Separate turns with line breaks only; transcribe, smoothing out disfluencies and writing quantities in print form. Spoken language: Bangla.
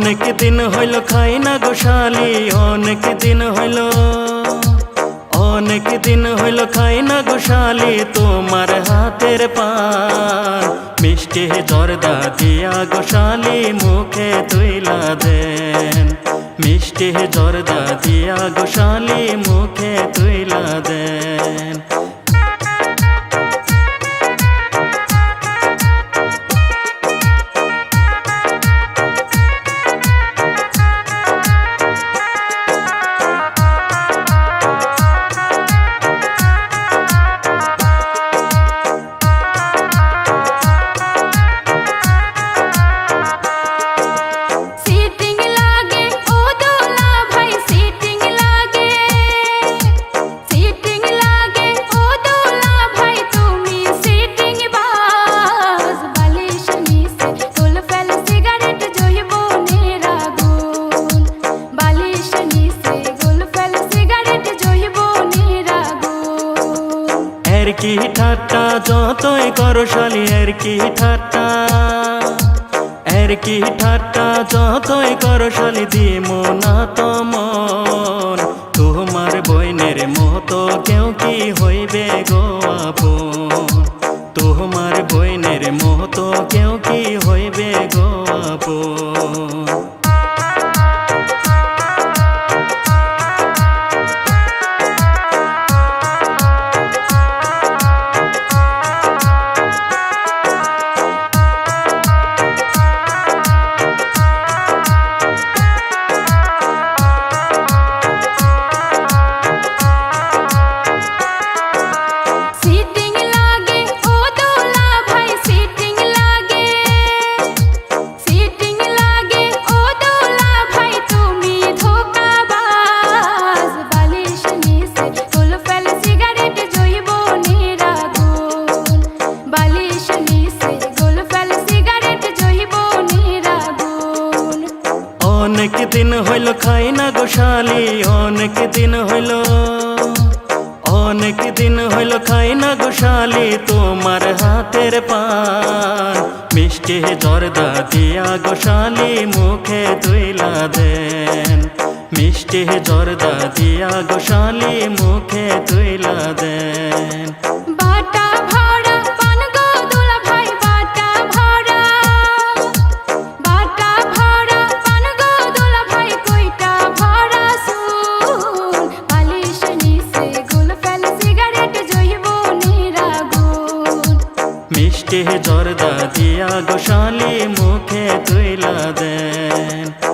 অনেক দিন হইল খাই না গোশালি, অনেক দিন হইল, অনেক দিন হইল খাই না গোশালি তোমার হাতের পান। মিষ্টি জর্দা দিয়া গোশালি মুখে তুইলা দেন, মিষ্টি জর্দা দিয়া গোশালি মুখে তুইলা দেন। কি ঠাট্টা যতই করো শালি, এর কি ঠাট্টা, এর কি ঠাট্টা যতই করো শালি দিমো না তোমার। তোমার বইনের মতো কেউ কি হইবে গো আপন, তোমার বইনের মতো কেউ কি হইবে গো আপন। অনেক দিন হইল খাই না গোশালি, অনেক দিন হইল, অনেক দিন হইল খাই না গোশালি তোমার হাতের পান। মিষ্টি জর্দা দিয়া গোশালি মুখে তুইলা দেন, মিষ্টি জর্দা দিয়া গোশালি মুখে তুইলা দেন। মিষ্টি জর্দা দিয়া গোশালি মুখে তুইলা দেন।